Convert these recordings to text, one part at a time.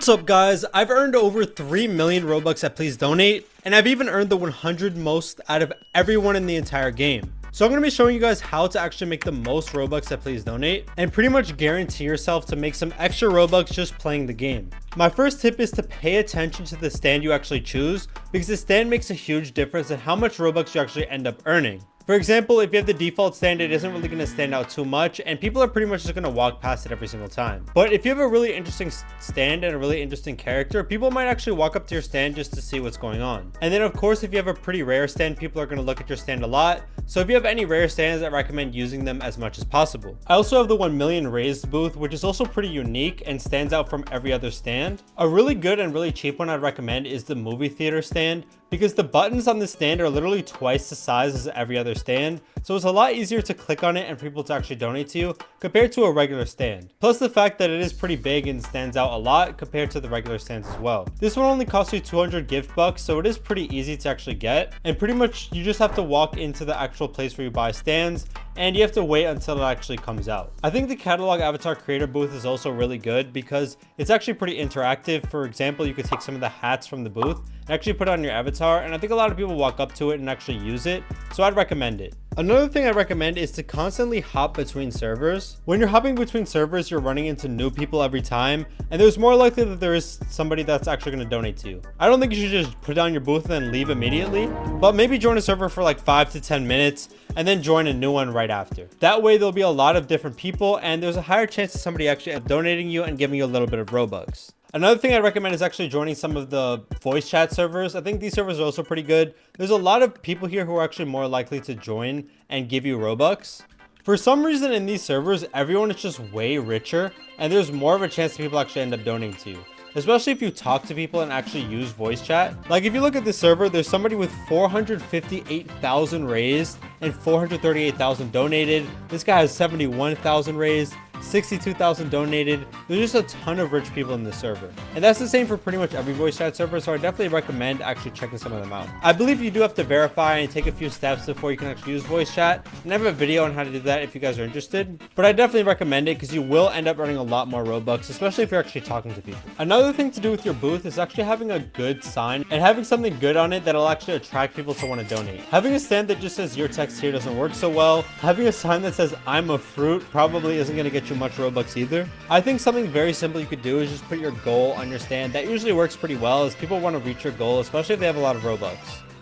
What's up guys, I've earned over 3 million Robux at Please Donate, and I've even earned the 100 most out of everyone in the entire game. So I'm going to be showing you guys how to actually make the most Robux at Please Donate, and pretty much guarantee yourself to make some extra Robux just playing the game. My first tip is to pay attention to the stand you actually choose, because the stand makes a huge difference in how much Robux you actually end up earning. For example, if you have the default stand, it isn't really going to stand out too much, and people are pretty much just going to walk past it every single time. But if you have a really interesting stand and a really interesting character, people might actually walk up to your stand just to see what's going on. And then of course, if you have a pretty rare stand, people are going to look at your stand a lot. So if you have any rare stands, I recommend using them as much as possible. I also have the 1 million raised booth, which is also pretty unique and stands out from every other stand. A really good and really cheap one I'd recommend is the movie theater stand, because the buttons on the stand are literally twice the size as every other stand, so it's a lot easier to click on it and for people to actually donate to you compared to a regular stand. Plus the fact that it is pretty big and stands out a lot compared to the regular stands as well. This one only costs you 200 gift bucks, so it is pretty easy to actually get, and pretty much you just have to walk into the actual place where you buy stands, and you have to wait until it actually comes out. I think the catalog avatar creator booth is also really good because it's actually pretty interactive. For example, you could take some of the hats from the booth and actually put it on your avatar, and I think a lot of people walk up to it and actually use it, so I'd recommend it. Another thing I recommend is to constantly hop between servers. When you're hopping between servers, you're running into new people every time, and there's more likely that there is somebody that's actually going to donate to you. I don't think you should just put down your booth and then leave immediately, but maybe join a server for like 5 to 10 minutes and then join a new one right after. That way there'll be a lot of different people, and there's a higher chance of somebody actually donating you and giving you a little bit of Robux. Another thing I recommend is actually joining some of the voice chat servers. I think these servers are also pretty good. There's a lot of people here who are actually more likely to join and give you Robux. For some reason in these servers, everyone is just way richer, and there's more of a chance that people actually end up donating to you, especially if you talk to people and actually use voice chat. Like if you look at this server, there's somebody with 458,000 raised and 438,000 donated. This guy has 71,000 raised, 62,000 donated. There's just a ton of rich people in this server, and that's the same for pretty much every voice chat server, so I definitely recommend actually checking some of them out. I believe you do have to verify and take a few steps before you can actually use voice chat, and I have a video on how to do that if you guys are interested, but I definitely recommend it because you will end up earning a lot more Robux, especially if you're actually talking to people. Another thing to do with your booth is actually having a good sign and having something good on it that'll actually attract people to want to donate. Having a stand that just says your text here doesn't work so well. Having a sign that says I'm a fruit probably isn't going to get you much Robux either. I think something very simple you could do is just put your goal on your stand. That usually works pretty well, as people want to reach your goal, especially if they have a lot of Robux.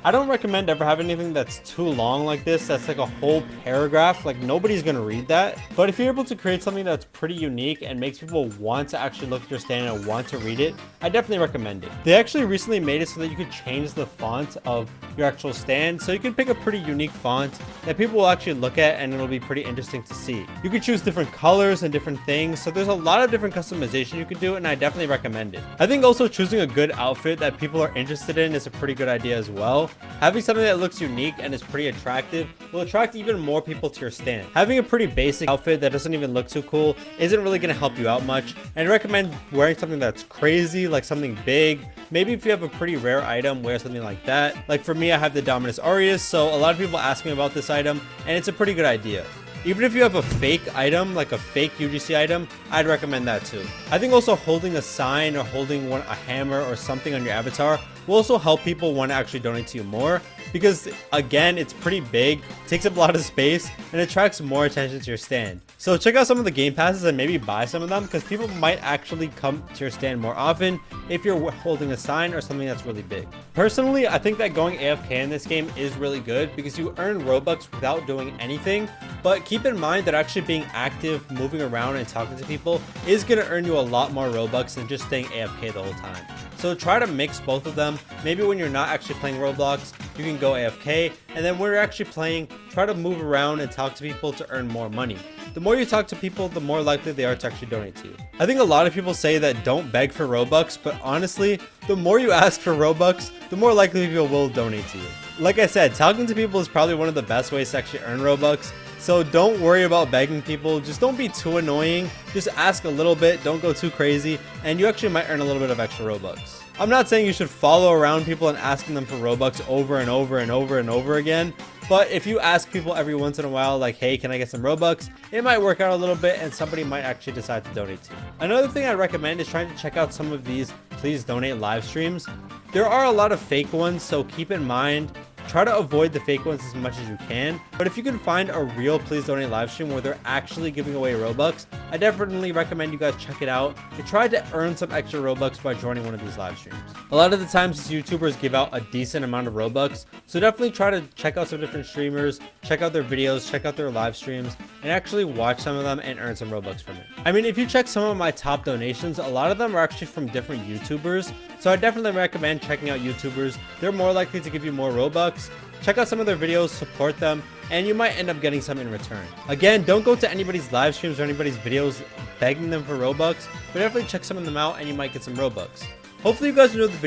I don't recommend ever having anything that's too long like this, that's like a whole paragraph. Like nobody's gonna read that. But if you're able to create something that's pretty unique and makes people want to actually look at your stand and want to read it, I definitely recommend it. They actually recently made it so that you could change the font of your actual stand, so you can pick a pretty unique font that people will actually look at, and it'll be pretty interesting to see. You can choose different colors and different things, so there's a lot of different customization you can do, and I definitely recommend it. I think also choosing a good outfit that people are interested in is a pretty good idea as well. Having something that looks unique and is pretty attractive will attract even more people to your stand. Having a pretty basic outfit that doesn't even look too cool isn't really going to help you out much, and I recommend wearing something that's crazy, like something big. Maybe if you have a pretty rare item, wear something like that. Like for me, I have the Dominus Aureus, so a lot of people ask me about this item, and it's a pretty good idea. Even if you have a fake item, like a fake UGC item, I'd recommend that too. I think also holding a sign or holding a hammer or something on your avatar will also help people want to actually donate to you more, because again, it's pretty big, takes up a lot of space, and attracts more attention to your stand. So check out some of the game passes and maybe buy some of them, because people might actually come to your stand more often if you're holding a sign or something that's really big. Personally, I think that going AFK in this game is really good because you earn Robux without doing anything, but keep in mind that actually being active, moving around, and talking to people is going to earn you a lot more Robux than just staying AFK the whole time. So try to mix both of them. Maybe when you're not actually playing Roblox, you can go AFK, and then when you're actually playing, try to move around and talk to people to earn more money. The more you talk to people, the more likely they are to actually donate to you. I think a lot of people say that don't beg for Robux, but honestly, the more you ask for Robux, the more likely people will donate to you. Like I said, talking to people is probably one of the best ways to actually earn Robux. So don't worry about begging people. Just don't be too annoying. Just ask a little bit. Don't go too crazy. And you actually might earn a little bit of extra Robux. I'm not saying you should follow around people and asking them for Robux over and over and over and over again, But if you ask people every once in a while, like, hey, can I get some Robux? It might work out a little bit and somebody might actually decide to donate to you. Another thing I recommend is trying to check out some of these Please Donate live streams. There are a lot of fake ones, so keep in mind, try to avoid the fake ones as much as you can. But if you can find a real Please Donate live stream where they're actually giving away Robux, I definitely recommend you guys check it out and try to earn some extra Robux by joining one of these live streams. A lot of the times these YouTubers give out a decent amount of Robux, so definitely try to check out some different streamers, check out their videos, check out their live streams, and actually watch some of them and earn some Robux from it. I mean, if you check some of my top donations, a lot of them are actually from different YouTubers, so I definitely recommend checking out YouTubers. They're more likely to give you more Robux. Check out some of their videos, support them, and you might end up getting some in return. Again, don't go to anybody's live streams or anybody's videos begging them for Robux, but definitely check some of them out and you might get some Robux. Hopefully you guys enjoyed the video.